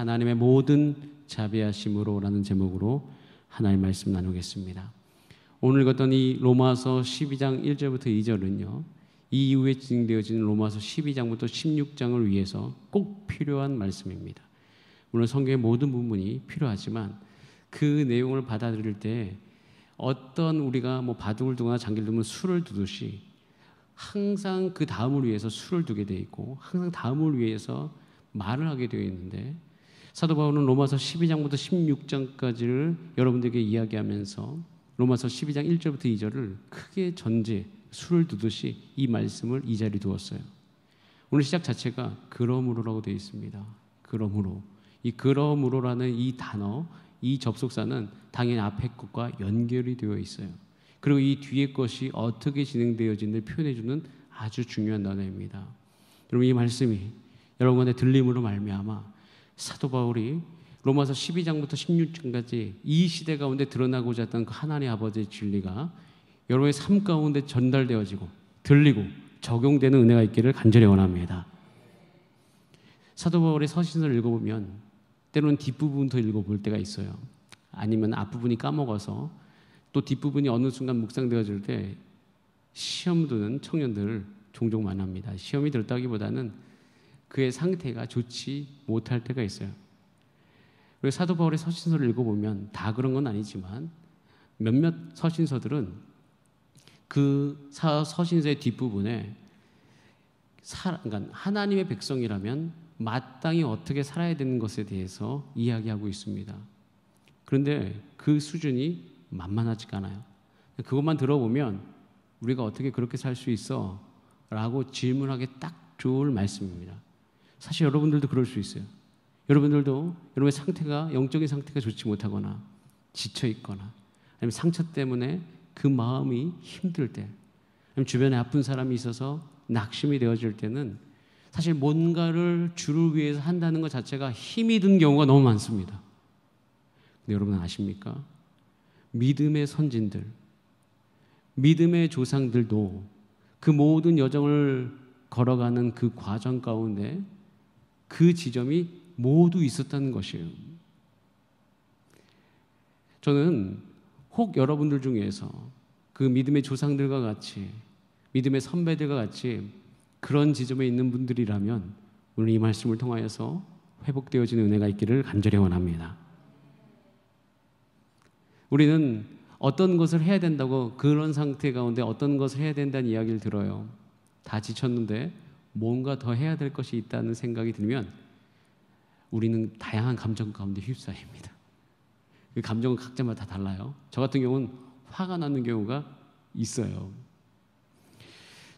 하나님의 모든 자비하심으로라는 제목으로 하나님의 말씀 나누겠습니다. 오늘 읽었던 이 로마서 12장 1절부터 2절은요, 이 이후에 진행되어지는 로마서 12장부터 16장을 위해서 꼭 필요한 말씀입니다. 물론 성경의 모든 부분이 필요하지만 그 내용을 받아들일 때 어떤 우리가 바둑을 두거나 장기를 두면 술을 두듯이 항상 그 다음을 위해서 술을 두게 되어 있고 항상 다음을 위해서 말을 하게 되어 있는데, 사도 바울은 로마서 12장부터 16장까지를 여러분들에게 이야기하면서 로마서 12장 1절부터 2절을 크게 전제, 술을 두듯이 이 말씀을 이 자리에 두었어요. 오늘 시작 자체가 그러므로라고 되어 있습니다. 그러므로. 이 그러므로라는 이 단어, 이 접속사는 당연히 앞에 것과 연결이 되어 있어요. 그리고 이 뒤에 것이 어떻게 진행되어지는지 표현해주는 아주 중요한 단어입니다. 여러분, 이 말씀이 여러분한테 들림으로 말미암아 사도 바울이 로마서 12장부터 16장까지 이 시대 가운데 드러나고자 했던 그 하나님 아버지의 진리가 여러분의 삶 가운데 전달되어지고 들리고 적용되는 은혜가 있기를 간절히 원합니다. 사도 바울의 서신서를 읽어보면 때로는 뒷부분부터 읽어볼 때가 있어요. 아니면 앞부분이 까먹어서 또 뒷부분이 어느 순간 묵상되어질 때 시험 드는 청년들을 종종 만납니다. 시험이 들었다기보다는 그의 상태가 좋지 못할 때가 있어요. 그래서 사도 바울의 서신서를 읽어보면 다 그런 건 아니지만 몇몇 서신서들은 그 서신서의 뒷부분에 그러니까 하나님의 백성이라면 마땅히 어떻게 살아야 되는 것에 대해서 이야기하고 있습니다. 그런데 그 수준이 만만하지가 않아요. 그것만 들어보면 우리가 어떻게 그렇게 살 수 있어? 라고 질문하기 딱 좋을 말씀입니다. 사실 여러분들도 그럴 수 있어요. 여러분들도 여러분의 상태가, 영적인 상태가 좋지 못하거나 지쳐 있거나 아니면 상처 때문에 그 마음이 힘들 때, 아니면 주변에 아픈 사람이 있어서 낙심이 되어질 때는 사실 뭔가를 주를 위해서 한다는 것 자체가 힘이 든 경우가 너무 많습니다. 근데 여러분 아십니까? 믿음의 선진들, 믿음의 조상들도 그 모든 여정을 걸어가는 그 과정 가운데 그 지점이 모두 있었다는 것이에요. 저는 혹 여러분들 중에서 그 믿음의 조상들과 같이, 믿음의 선배들과 같이 그런 지점에 있는 분들이라면 오늘 이 말씀을 통하여서 회복되어지는 은혜가 있기를 간절히 원합니다. 우리는 어떤 것을 해야 된다고, 그런 상태 가운데 어떤 것을 해야 된다는 이야기를 들어요. 다 지쳤는데 뭔가 더 해야 될 것이 있다는 생각이 들면 우리는 다양한 감정 가운데 휩싸입니다. 그 감정은 각자마다 다 달라요. 저 같은 경우는 화가 나는 경우가 있어요.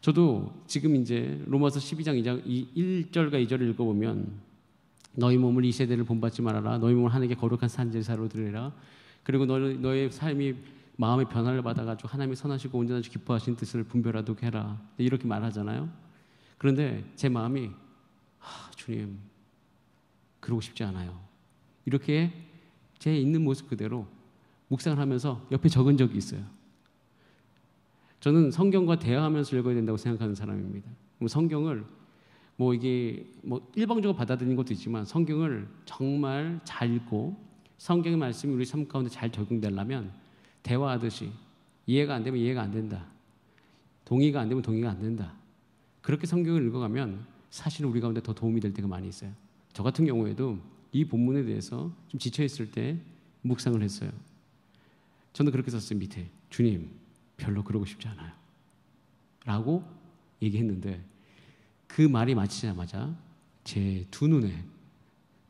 저도 지금 이제 로마서 12장 1절과 2절을 읽어보면 너희 몸을 이 세대를 본받지 말아라. 너희 몸을 하나님께 거룩한 산제사로 드리라. 그리고 너의 삶이 마음의 변화를 받아가지고 하나님이 선하시고 온전하시고 기뻐하신 뜻을 분별하도록 해라. 이렇게 말하잖아요. 그런데 제 마음이 주님 그러고 싶지 않아요. 이렇게 제 있는 모습 그대로 묵상을 하면서 옆에 적은 적이 있어요. 저는 성경과 대화하면서 읽어야 된다고 생각하는 사람입니다. 성경을 이게 일방적으로 받아들이는 것도 있지만 성경을 정말 잘 읽고 성경의 말씀이 우리 삶 가운데 잘 적용되려면 대화하듯이 이해가 안 되면 이해가 안 된다. 동의가 안 되면 동의가 안 된다. 그렇게 성경을 읽어가면 사실 우리 가운데 더 도움이 될 때가 많이 있어요. 저 같은 경우에도 이 본문에 대해서 좀 지쳐있을 때 묵상을 했어요. 저는 그렇게 썼어요. 밑에 주님 별로 그러고 싶지 않아요 라고 얘기했는데 그 말이 마치자마자 제 두 눈에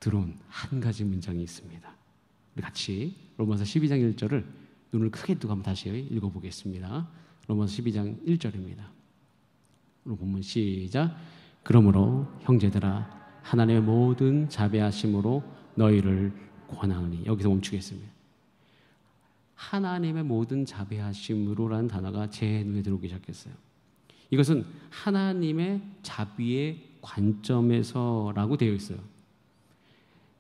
들어온 한 가지 문장이 있습니다. 우리 같이 로마서 12장 1절을 눈을 크게 뜨고 한번 다시 읽어보겠습니다. 로마서 12장 1절입니다. 본문 시작. 그러므로 형제들아 하나님의 모든 자비하심으로 너희를 권하노니. 여기서 멈추겠습니다. 하나님의 모든 자비하심으로라는 단어가 제 눈에 들어오기 시작했어요. 이것은 하나님의 자비의 관점에서라고 되어 있어요.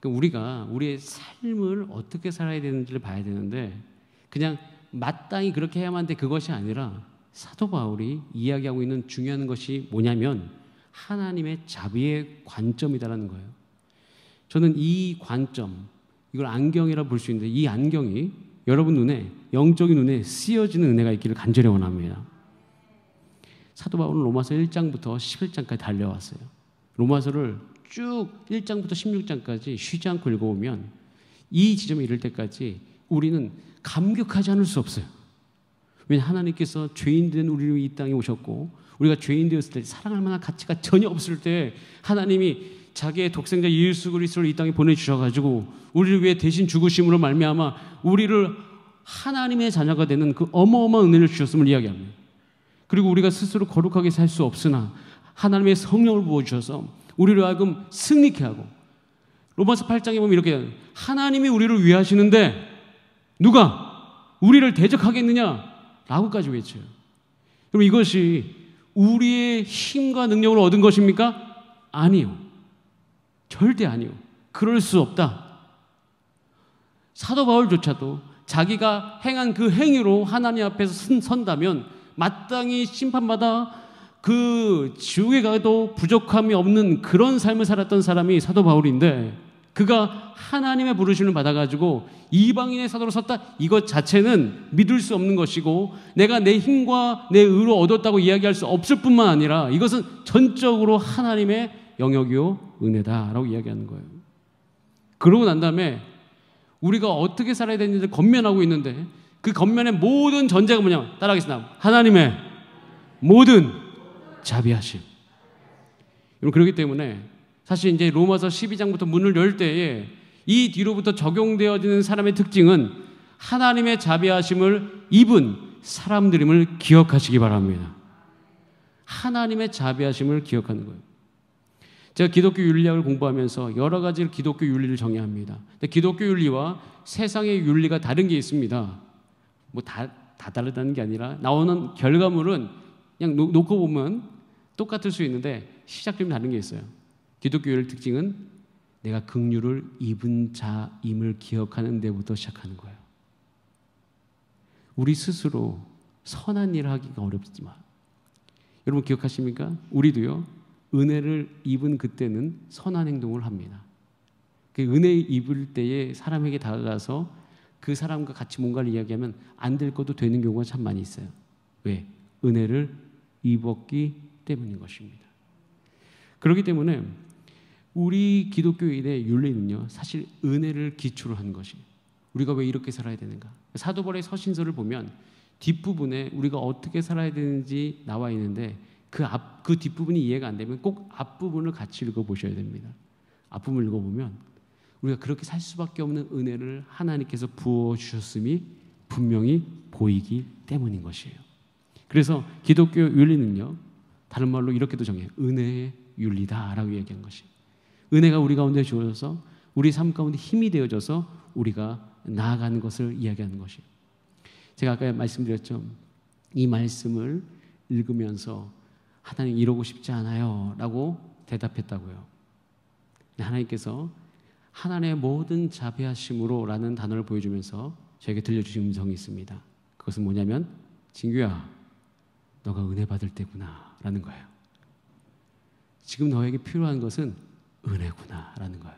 그러니까 우리가 우리의 삶을 어떻게 살아야 되는지를 봐야 되는데 그냥 마땅히 그렇게 해야만 돼 그것이 아니라 사도 바울이 이야기하고 있는 중요한 것이 뭐냐면 하나님의 자비의 관점이다라는 거예요. 저는 이 관점, 이걸 안경이라 볼 수 있는데 이 안경이 여러분 눈에, 영적인 눈에 쓰여지는 은혜가 있기를 간절히 원합니다. 사도 바울은 로마서 1장부터 11장까지 달려왔어요. 로마서를 쭉 1장부터 16장까지 쉬지 않고 읽어오면 이 지점에 이를 때까지 우리는 감격하지 않을 수 없어요. 왜냐하면 하나님께서 죄인 된 우리를 이 땅에 오셨고 우리가 죄인 되었을 때 사랑할 만한 가치가 전혀 없을 때 하나님이 자기의 독생자 예수 그리스도를 이 땅에 보내주셔가지고 우리를 위해 대신 죽으심으로 말미암아 우리를 하나님의 자녀가 되는 그 어마어마한 은혜를 주셨음을 이야기합니다. 그리고 우리가 스스로 거룩하게 살 수 없으나 하나님의 성령을 부어주셔서 우리를 하여금 승리케 하고, 로마서 8장에 보면 이렇게 하나님이 우리를 위하시는데 누가 우리를 대적하겠느냐 라고까지 외쳐요. 그럼 이것이 우리의 힘과 능력으로 얻은 것입니까? 아니요. 절대 아니요. 그럴 수 없다. 사도 바울조차도 자기가 행한 그 행위로 하나님 앞에서 선다면 마땅히 심판받아 그 지옥에 가도 부족함이 없는 그런 삶을 살았던 사람이 사도 바울인데, 그가 하나님의 부르심을 받아가지고 이방인의 사도로 섰다, 이것 자체는 믿을 수 없는 것이고 내가 내 힘과 내 의로 얻었다고 이야기할 수 없을 뿐만 아니라 이것은 전적으로 하나님의 영역이요 은혜다라고 이야기하는 거예요. 그러고 난 다음에 우리가 어떻게 살아야 되는지를 건면하고 있는데 그 건면의 모든 전제가 뭐냐면, 따라하겠습니다. 하나님의 모든 자비하심. 여러분, 그렇기 때문에 사실 이제 로마서 12장부터 문을 열 때에 이 뒤로부터 적용되어지는 사람의 특징은 하나님의 자비하심을 입은 사람들임을 기억하시기 바랍니다. 하나님의 자비하심을 기억하는 거예요. 제가 기독교 윤리학을 공부하면서 여러 가지 기독교 윤리를 정의합니다. 근데 기독교 윤리와 세상의 윤리가 다른 게 있습니다. 뭐 다 다르다는 게 아니라 나오는 결과물은 그냥 놓고 보면 똑같을 수 있는데 시작점이 다른 게 있어요. 기독교 윤리의 특징은 내가 긍휼을 입은 자임을 기억하는 데부터 시작하는 거예요. 우리 스스로 선한 일을 하기가 어렵지만 여러분 기억하십니까? 우리도요 은혜를 입은 그때는 선한 행동을 합니다. 그 은혜 입을 때에 사람에게 다가가서 그 사람과 같이 뭔가를 이야기하면 안 될 것도 되는 경우가 참 많이 있어요. 왜? 은혜를 입었기 때문인 것입니다. 그렇기 때문에 우리 기독교인의 윤리는요 사실 은혜를 기초로 하는 것이에요. 우리가 왜 이렇게 살아야 되는가? 사도 바울의 서신서를 보면 뒷부분에 우리가 어떻게 살아야 되는지 나와 있는데 그 뒷부분이 이해가 안 되면 꼭 앞부분을 같이 읽어보셔야 됩니다. 앞부분을 읽어보면 우리가 그렇게 살 수밖에 없는 은혜를 하나님께서 부어주셨음이 분명히 보이기 때문인 것이에요. 그래서 기독교 윤리는요 다른 말로 이렇게도 정해요. 은혜의 윤리다라고 얘기한 것이, 은혜가 우리 가운데 주어져서 우리 삶 가운데 힘이 되어져서 우리가 나아가는 것을 이야기하는 것이에요. 제가 아까 말씀드렸죠. 이 말씀을 읽으면서 하나님 이러고 싶지 않아요 라고 대답했다고요. 하나님께서 하나님의 모든 자비하심으로 라는 단어를 보여주면서 저에게 들려주신 음성이 있습니다. 그것은 뭐냐면, 진규야 너가 은혜 받을 때구나 라는 거예요. 지금 너에게 필요한 것은 은혜구나 라는 거예요.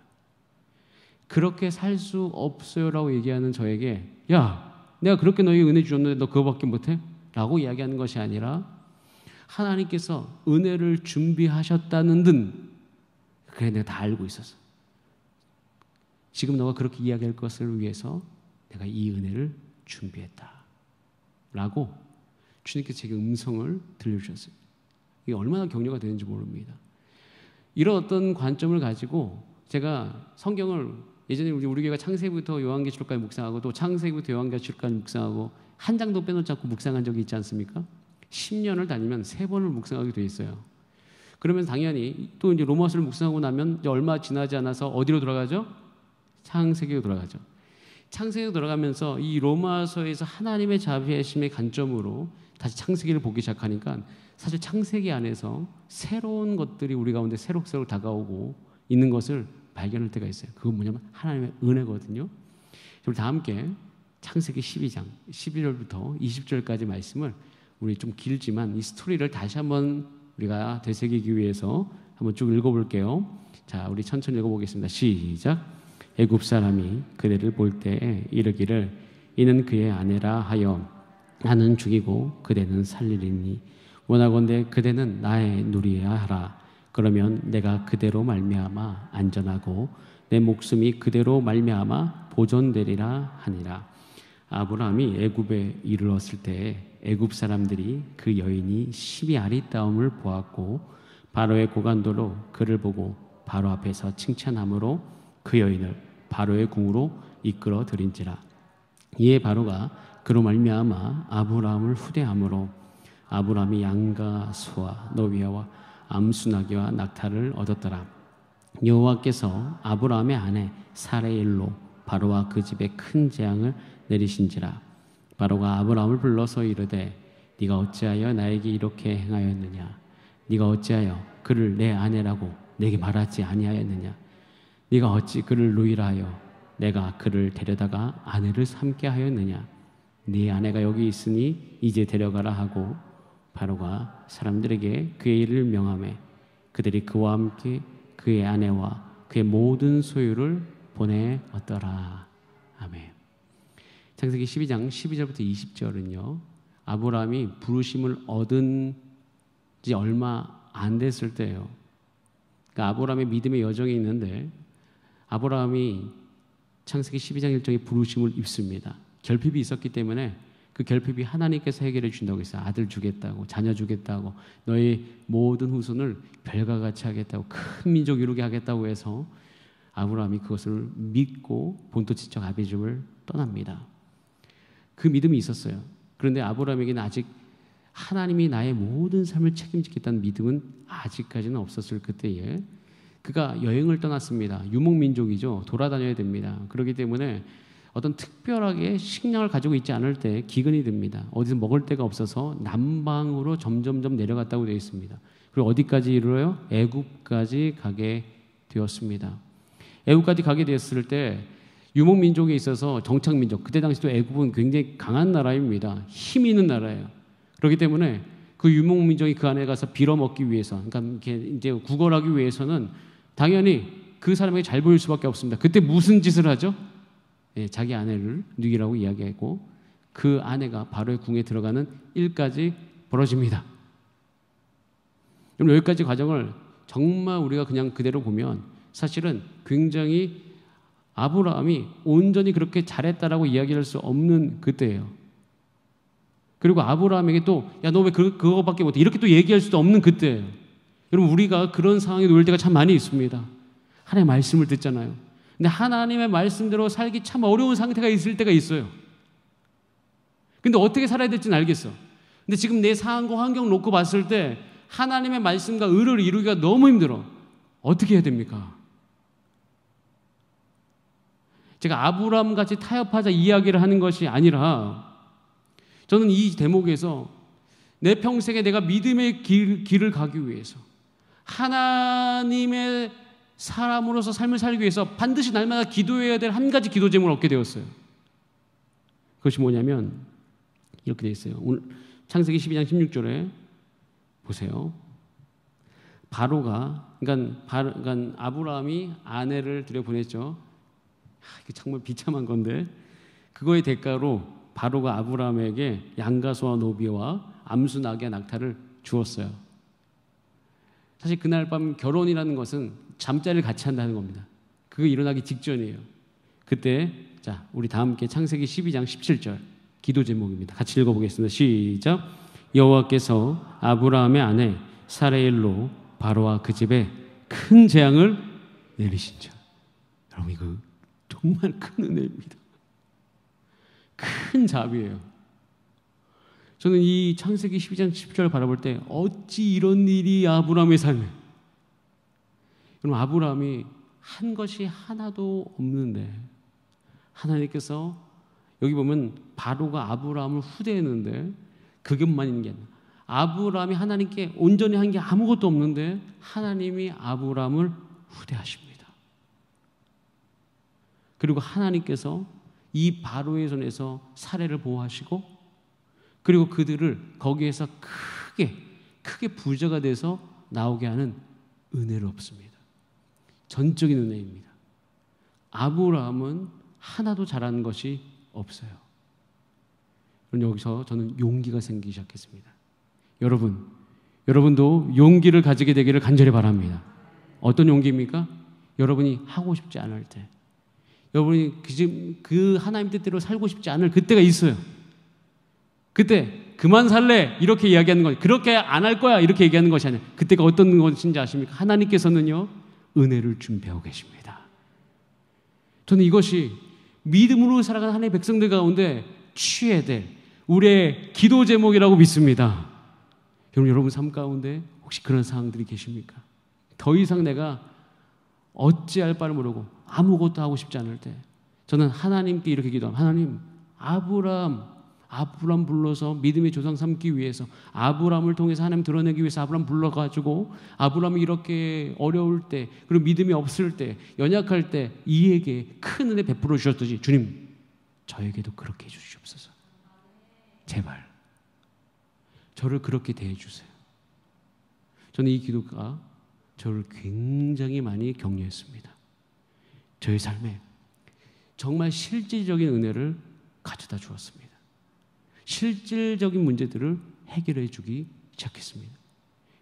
그렇게 살 수 없어요 라고 얘기하는 저에게, 야 내가 그렇게 너에게 은혜 주셨는데 너 그거밖에 못해? 라고 이야기하는 것이 아니라 하나님께서 은혜를 준비하셨다는 듯, 그래 내가 다 알고 있었어. 지금 너가 그렇게 이야기할 것을 위해서 내가 이 은혜를 준비했다 라고 주님께서 제게 음성을 들려주셨어요. 이게 얼마나 격려가 되는지 모릅니다. 이런 어떤 관점을 가지고 제가 성경을 예전에 우리 교회가 창세기부터 요한계시록까지 묵상하고 또 창세기부터 요한계시록까지 묵상하고 한 장도 빼놓지 않고 묵상한 적이 있지 않습니까? 10년을 다니면 3번을 묵상하게 돼 있어요. 그러면 당연히 또 이제 로마서를 묵상하고 나면 이제 얼마 지나지 않아서 어디로 돌아가죠? 창세기로 돌아가죠. 창세기로 돌아가면서 이 로마서에서 하나님의 자비하심의 관점으로 다시 창세기를 보기 시작하니까 사실 창세기 안에서 새로운 것들이 우리 가운데 새록새록 다가오고 있는 것을 발견할 때가 있어요. 그건 뭐냐면 하나님의 은혜거든요. 우리 다 함께 창세기 12장 11절부터 20절까지 말씀을 우리 좀 길지만 이 스토리를 다시 한번 우리가 되새기기 위해서 한번 쭉 읽어볼게요. 자, 우리 천천히 읽어보겠습니다. 시작. 애굽 사람이 그대를 볼 때에 이르기를 이는 그의 아내라 하여 나는 죽이고 그대는 살리리니 원하건대 그대는 나의 누리야 하라. 그러면 내가 그대로 말미암아 안전하고 내 목숨이 그대로 말미암아 보존되리라 하니라. 아브라함이 애굽에 이르렀을 때에 애굽 사람들이 그 여인이 심히 아리따움을 보았고 바로의 고관도로 그를 보고 바로 앞에서 칭찬함으로 그 여인을 바로의 궁으로 이끌어 들인지라. 이에 바로가 그로 말미암아 아브라함을 후대함으로 아브라함이 양과 소와 노비와 암수나귀와 낙타를 얻었더라. 여호와께서 아브라함의 아내 사라의 일로 바로와 그 집에 큰 재앙을 내리신지라. 바로가 아브라함을 불러서 이르되 네가 어찌하여 나에게 이렇게 행하였느냐? 네가 어찌하여 그를 내 아내라고 내게 말하지 아니하였느냐? 네가 어찌 그를 누이라 하여 내가 그를 데려다가 아내를 삼게 하였느냐? 네 아내가 여기 있으니 이제 데려가라 하고 바로가 사람들에게 그의 일을 명하매 그들이 그와 함께 그의 아내와 그의 모든 소유를 보내었더라. 아멘. 창세기 12장 12절부터 20절은요. 아브라함이 부르심을 얻은 지 얼마 안 됐을 때예요. 그러니까 아브라함의 믿음의 여정이 있는데 아브라함이 창세기 12장 1절에 부르심을 입습니다. 결핍이 있었기 때문에 그 결핍이 하나님께서 해결해 준다고 했어요. 아들 주겠다고, 자녀 주겠다고, 너의 모든 후손을 별과 같이 하겠다고, 큰 민족 이루게 하겠다고 해서 아브라함이 그것을 믿고 본토 친척 아비집을 떠납니다. 그 믿음이 있었어요. 그런데 아브라함에게는 아직 하나님이 나의 모든 삶을 책임지겠다는 믿음은 아직까지는 없었을 그때에 그가 여행을 떠났습니다. 유목민족이죠. 돌아다녀야 됩니다. 그렇기 때문에 어떤 특별하게 식량을 가지고 있지 않을 때 기근이 듭니다. 어디서 먹을 데가 없어서 남방으로 점점점 내려갔다고 되어 있습니다. 그리고 어디까지 이르러요? 애굽까지 가게 되었습니다. 애굽까지 가게 되었을 때 유목민족에 있어서 정착민족, 그때 당시 또 애굽은 굉장히 강한 나라입니다. 힘 있는 나라예요. 그렇기 때문에 그 유목민족이 그 안에 가서 빌어먹기 위해서, 그러니까 이렇게 이제 구걸하기 위해서는 당연히 그 사람에게 잘 보일 수밖에 없습니다. 그때 무슨 짓을 하죠? 예, 자기 아내를 누이라고 이야기했고 그 아내가 바로의 궁에 들어가는 일까지 벌어집니다. 그럼 여기까지 과정을 정말 우리가 그냥 그대로 보면 사실은 굉장히 아브라함이 온전히 그렇게 잘했다라고 이야기할 수 없는 그때예요. 그리고 아브라함에게 또 야, 너 왜 그거밖에 못해? 이렇게 또 얘기할 수도 없는 그때예요. 여러분 우리가 그런 상황에 놓일 때가 참 많이 있습니다. 하나님의 말씀을 듣잖아요. 근데 하나님의 말씀대로 살기 참 어려운 상태가 있을 때가 있어요. 근데 어떻게 살아야 될지는 알겠어. 근데 지금 내 상황과 환경 놓고 봤을 때 하나님의 말씀과 의를 이루기가 너무 힘들어. 어떻게 해야 됩니까? 제가 아브라함 같이 타협하자 이야기를 하는 것이 아니라 저는 이 대목에서 내 평생에 내가 믿음의 길을 가기 위해서 하나님의 사람으로서 삶을 살기 위해서 반드시 날마다 기도해야 될 한 가지 기도 제목을 얻게 되었어요. 그것이 뭐냐면 이렇게 되어 있어요. 오늘 창세기 12장 16절에 보세요. 바로가 그러니까 아브라함이 아내를 들여보냈죠. 이게 정말 비참한 건데 그거의 대가로 바로가 아브라함에게 양과 소와 노비와 암수 나귀와 낙타를 주었어요. 사실 그날 밤 결혼이라는 것은 잠자리를 같이 한다는 겁니다. 그게 일어나기 직전이에요. 그때 자 우리 다 함께 창세기 12장 17절 기도 제목입니다. 같이 읽어보겠습니다. 시작. 여호와께서 아브라함의 아내 사레일로 바로와 그 집에 큰 재앙을 내리신지라. 여러분 이거 정말 큰 은혜입니다. 큰 자비예요. 저는 이 창세기 12장 10절 바라볼 때 어찌 이런 일이 아브라함의 삶에 그럼 아브라함이 한 것이 하나도 없는데 하나님께서 여기 보면 바로가 아브라함을 후대했는데 그것만 있는 게 아니라 아브라함이 하나님께 온전히 한 게 아무것도 없는데 하나님이 아브라함을 후대하십니다. 그리고 하나님께서 이 바로의 손에서 사례를 보호하시고 그리고 그들을 거기에서 크게 부자가 돼서 나오게 하는 은혜를 없습니다. 전적인 은혜입니다. 아브라함은 하나도 잘하는 것이 없어요. 여기서 저는 용기가 생기기 시작했습니다. 여러분도 용기를 가지게 되기를 간절히 바랍니다. 어떤 용기입니까? 여러분이 하고 싶지 않을 때, 여러분이 그 하나님 뜻대로 살고 싶지 않을 그때가 있어요. 그때 그만 살래 이렇게 이야기하는 거, 그렇게 안 할 거야 이렇게 얘기하는 것이 아니에요. 그때가 어떤 것인지 아십니까? 하나님께서는요 은혜를 준비하고 계십니다. 저는 이것이 믿음으로 살아가는 하나님의 백성들 가운데 취해야 될 우리의 기도 제목이라고 믿습니다. 여러분 삶 가운데 혹시 그런 상황들이 계십니까? 더 이상 내가 어찌할 바를 모르고 아무것도 하고 싶지 않을 때 저는 하나님께 이렇게 기도합니다. 하나님, 아브람 불러서 믿음의 조상 삼기 위해서, 아브람을 통해서 하나님 드러내기 위해서 아브람 불러가지고 아브람이 이렇게 어려울 때, 그리고 믿음이 없을 때, 연약할 때 이에게 큰 은혜 베풀어 주셨듯이 주님 저에게도 그렇게 해주시옵소서. 제발 저를 그렇게 대해주세요. 저는 이 기도가 저를 굉장히 많이 격려했습니다. 저의 삶에 정말 실질적인 은혜를 가져다 주었습니다. 실질적인 문제들을 해결해 주기 시작했습니다.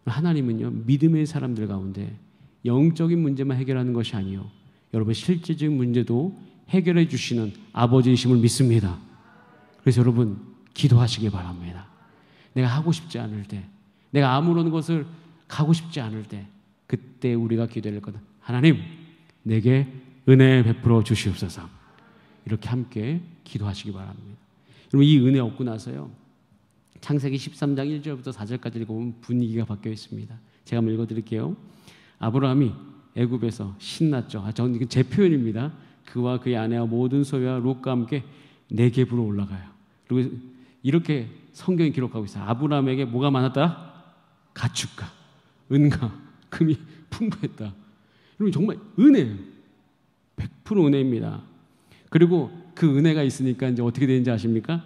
하나님은요 믿음의 사람들 가운데 영적인 문제만 해결하는 것이 아니요, 여러분 실질적인 문제도 해결해 주시는 아버지이심을 믿습니다. 그래서 여러분 기도하시기 바랍니다. 내가 하고 싶지 않을 때, 내가 아무런 것을 가고 싶지 않을 때, 그때 우리가 기도할 거다. 하나님 내게 은혜 베풀어 주시옵소서. 이렇게 함께 기도하시기 바랍니다. 여러분 이 은혜 얻고 나서요 창세기 13장 1절부터 4절까지 읽어보면 분위기가 바뀌어 있습니다. 제가 한번 읽어드릴게요. 아브라함이 애굽에서 신났죠. 저는 이건 제 표현입니다. 그와 그의 아내와 모든 소유와 롯과 함께 네겝으로 올라가요. 그리고 이렇게 성경이 기록하고 있어요. 아브라함에게 뭐가 많았다? 가축과 은과 금이 풍부했다. 여러분 정말 은혜예요. 100% 은혜입니다. 그리고 그 은혜가 있으니까 이제 어떻게 되는지 아십니까?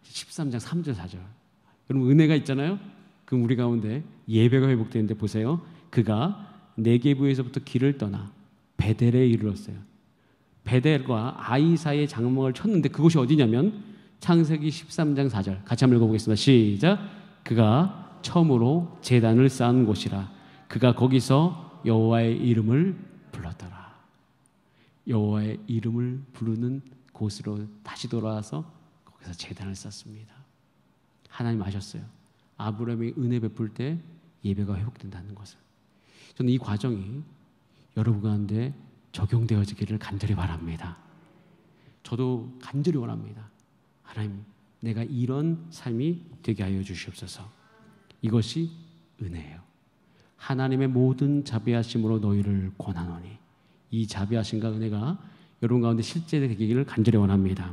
13장 3절 4절. 여러분 은혜가 있잖아요. 그럼 우리 가운데 예배가 회복되는데 보세요. 그가 네겝에서부터 길을 떠나 베델에 이르렀어요. 베델과 아이 사이에 장막을 쳤는데 그곳이 어디냐면 창세기 13장 4절. 같이 한번 읽어보겠습니다. 시작. 그가 처음으로 제단을 쌓은 곳이라. 그가 거기서 여호와의 이름을 불렀더라. 여호와의 이름을 부르는 곳으로 다시 돌아와서 거기서 제단을 쌓습니다. 하나님 아셨어요. 아브라함이 은혜 베풀 때 예배가 회복된다는 것을. 저는 이 과정이 여러분 가운데 적용되어지기를 간절히 바랍니다. 저도 간절히 원합니다. 하나님, 내가 이런 삶이 되게 하여 주시옵소서. 이것이 은혜예요. 하나님의 모든 자비하심으로 너희를 권하노니. 이 자비하심과 은혜가 여러분 가운데 실제 되기를 간절히 원합니다.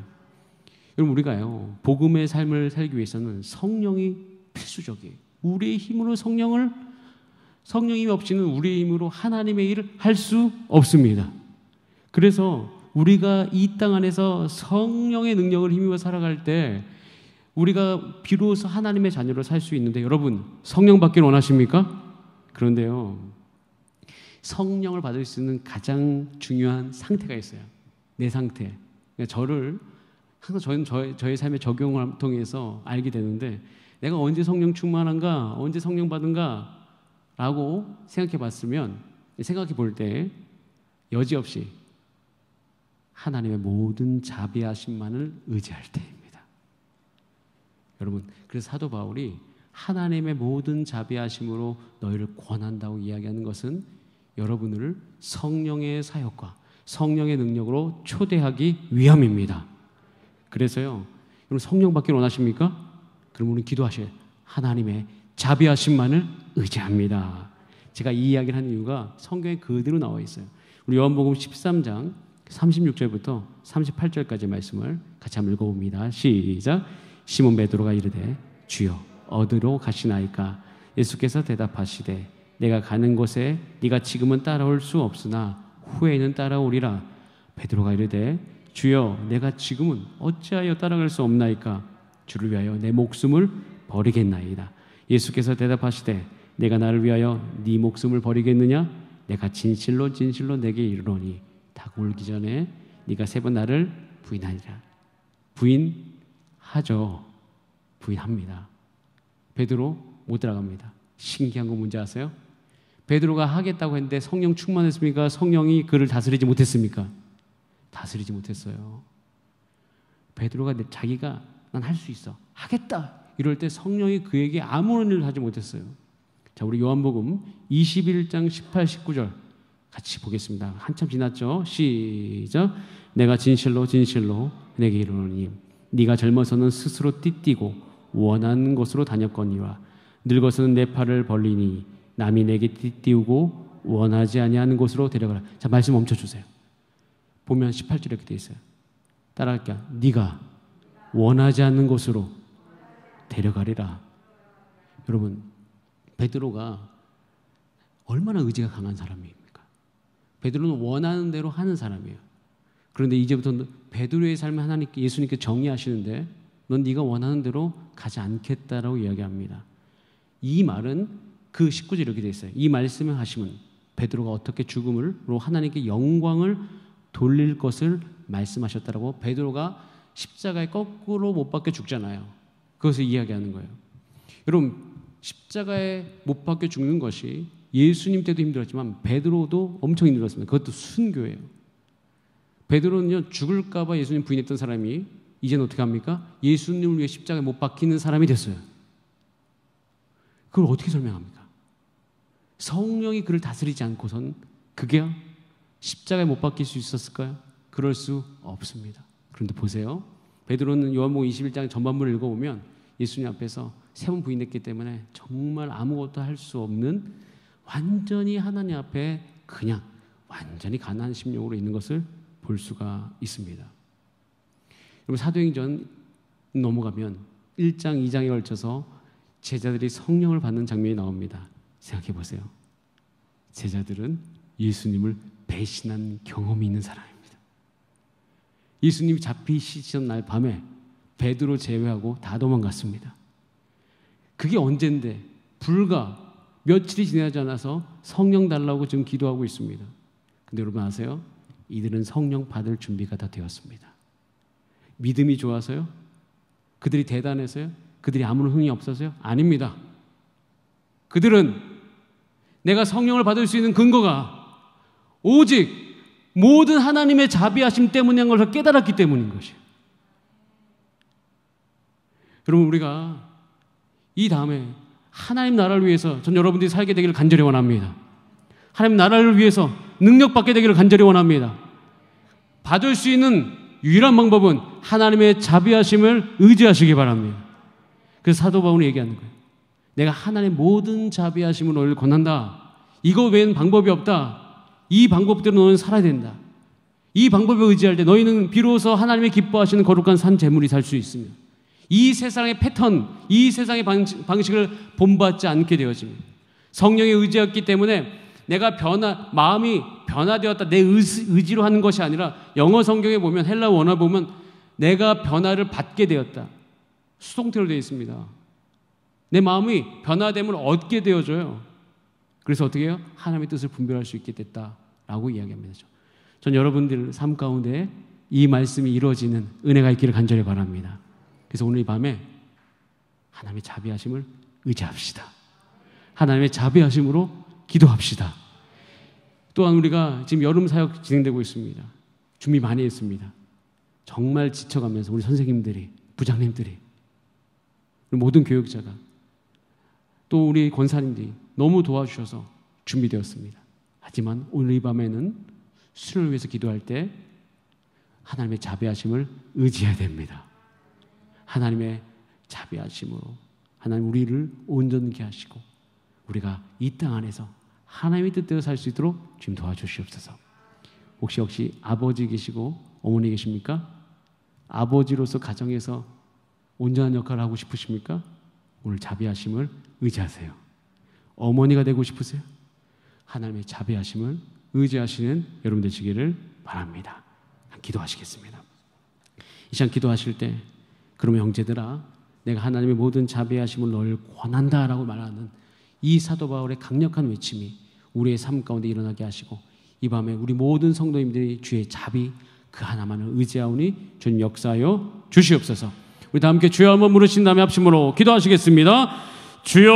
여러분 우리가요 복음의 삶을 살기 위해서는 성령이 필수적이에요. 우리의 힘으로 성령이 없이는 우리의 힘으로 하나님의 일을 할 수 없습니다. 그래서 우리가 이 땅 안에서 성령의 능력을 힘입어 살아갈 때 우리가 비로소 하나님의 자녀로 살 수 있는데, 여러분 성령 받기를 원하십니까? 그런데요 성령을 받을 수 있는 가장 중요한 상태가 있어요. 내 상태. 그러니까 항상 저의 삶의 적용을 통해서 알게 되는데, 내가 언제 성령 충만한가, 언제 성령 받은가 라고 생각해 볼 때 여지없이 하나님의 모든 자비하심만을 의지할 때입니다. 여러분, 그래서 사도 바울이 하나님의 모든 자비하심으로 너희를 권한다고 이야기하는 것은 여러분을 성령의 사역과 성령의 능력으로 초대하기 위함입니다. 그래서요, 여러분 성령 받기를 원하십니까? 그럼 우리는 기도하셔야 해요. 하나님의 자비하심만을 의지합니다. 제가 이 이야기를 하는 이유가 성경에 그대로 나와 있어요. 우리 요한복음 13장 36절부터 38절까지 말씀을 같이 한번 읽어봅니다. 시작. 시몬 베드로가 이르되 주여 어디로 가시나이까? 예수께서 대답하시되 내가 가는 곳에 네가 지금은 따라올 수 없으나 후에는 따라오리라. 베드로가 이르되 주여 내가 지금은 어찌하여 따라갈 수 없나이까? 주를 위하여 내 목숨을 버리겠나이다. 예수께서 대답하시되 내가 나를 위하여 네 목숨을 버리겠느냐? 내가 진실로 진실로 내게 이르노니 닭 울기 전에 네가 3번 나를 부인하리라. 부인하죠. 부인합니다. 베드로 못 들어갑니다. 신기한 거 뭔지 아세요? 베드로가 하겠다고 했는데 성령 충만했습니까? 성령이 그를 다스리지 못했습니까? 다스리지 못했어요. 베드로가 자기가 난 할 수 있어, 하겠다 이럴 때 성령이 그에게 아무런 일을 하지 못했어요. 자, 우리 요한복음 21장 18, 19절 같이 보겠습니다. 한참 지났죠? 시작. 내가 진실로 진실로 내게 이르노니 네가 젊어서는 스스로 띠띠고 원하는 곳으로 다녔거니와 늙어서는 내 팔을 벌리니 남이 내게 띠띠우고 원하지 아니하는 곳으로 데려가라. 자, 말씀 멈춰주세요. 보면 18절에 이렇게 되어 있어요. 따라할게요. 네가 원하지 않는 곳으로 데려가리라. 여러분, 베드로가 얼마나 의지가 강한 사람입니까? 베드로는 원하는 대로 하는 사람이에요. 그런데 이제부터 베드로의 삶을 하나님께, 예수님께 정의하시는데 넌 네가 원하는 대로 가지 않겠다라고 이야기합니다. 이 말은 그 19절에 이렇게 되어 있어요. 이 말씀을 하시면 베드로가 어떻게 죽음으로 하나님께 영광을 돌릴 것을 말씀하셨다라고. 베드로가 십자가에 거꾸로 못 박혀 죽잖아요. 그것을 이야기하는 거예요. 여러분, 십자가에 못 박혀 죽는 것이 예수님 때도 힘들었지만 베드로도 엄청 힘들었습니다. 그것도 순교예요. 베드로는요, 죽을까 봐 예수님 부인했던 사람이 이제는 어떻게 합니까? 예수님을 위해 십자가에 못 박히는 사람이 됐어요. 그걸 어떻게 설명합니까? 성령이 그를 다스리지 않고선 그게 십자가에 못 박힐 수 있었을까요? 그럴 수 없습니다. 그런데 보세요. 베드로는 요한복음 21장 전반부를 읽어보면 예수님 앞에서 3번 부인했기 때문에 정말 아무것도 할 수 없는, 완전히 하나님 앞에 그냥 완전히 가난한 심령으로 있는 것을 볼 수가 있습니다. 여러분, 사도행전 넘어가면 1장, 2장에 걸쳐서 제자들이 성령을 받는 장면이 나옵니다. 생각해 보세요. 제자들은 예수님을 배신한 경험이 있는 사람입니다. 예수님이 잡히시던 날 밤에 베드로 제외하고 다 도망갔습니다. 그게 언젠데 불과 며칠이 지나지 않아서 성령 달라고 지금 기도하고 있습니다. 근데 여러분 아세요? 이들은 성령 받을 준비가 다 되었습니다. 믿음이 좋아서요? 그들이 대단해서요? 그들이 아무런 흥이 없어서요? 아닙니다. 그들은 내가 성령을 받을 수 있는 근거가 오직 모든 하나님의 자비하심 때문인 것을 깨달았기 때문인 것이에요. 여러분, 우리가 이 다음에 하나님 나라를 위해서 전 여러분들이 살게 되기를 간절히 원합니다. 하나님 나라를 위해서 능력받게 되기를 간절히 원합니다. 받을 수 있는 유일한 방법은 하나님의 자비하심을 의지하시기 바랍니다. 그래서 사도 바울이 얘기하는 거예요. 내가 하나님의 모든 자비하심을 너를 권한다. 이거 외에는 방법이 없다. 이 방법대로 너는 살아야 된다. 이 방법에 의지할 때 너희는 비로소 하나님의 기뻐하시는 거룩한 산 제물이 살 수 있으며 이 세상의 패턴, 이 세상의 방식을 본받지 않게 되어집니다. 성령에 의지했기 때문에 내가 마음이 변화되었다. 내 의지로 하는 것이 아니라 영어 성경에 보면, 헬라 원어 보면 내가 변화를 받게 되었다. 수동태로 되어 있습니다. 내 마음이 변화됨을 얻게 되어져요. 그래서 어떻게 해요? 하나님의 뜻을 분별할 수 있게 됐다라고 이야기합니다. 전 여러분들 삶 가운데 이 말씀이 이루어지는 은혜가 있기를 간절히 바랍니다. 그래서 오늘 이 밤에 하나님의 자비하심을 의지합시다. 하나님의 자비하심으로 기도합시다. 또한 우리가 지금 여름 사역 진행되고 있습니다. 준비 많이 했습니다. 정말 지쳐가면서 우리 선생님들이, 부장님들이, 모든 교육자가, 또 우리 권사님들이 너무 도와주셔서 준비되었습니다. 하지만 오늘 이 밤에는 수련을 위해서 기도할 때 하나님의 자비하심을 의지해야 됩니다. 하나님의 자비하심으로 하나님 우리를 온전케 하시고 우리가 이 땅 안에서 하나님의 뜻대로 살 수 있도록 주님 도와주시옵소서. 혹시 아버지 계시고 어머니 계십니까? 아버지로서 가정에서 온전한 역할을 하고 싶으십니까? 오늘 자비하심을 의지하세요. 어머니가 되고 싶으세요? 하나님의 자비하심을 의지하시는 여러분 되시기를 바랍니다. 기도하시겠습니다. 이 시간 기도하실 때, 그러면 형제들아, 내가 하나님의 모든 자비하심을 널 권한다라고 말하는 이 사도 바울의 강력한 외침이 우리의 삶 가운데 일어나게 하시고 이 밤에 우리 모든 성도님들이 주의 자비 그 하나만을 의지하오니 주님 역사하여 주시옵소서. 우리 다 함께 주여 한번 부르신 다음에 합심으로 기도하시겠습니다. 주여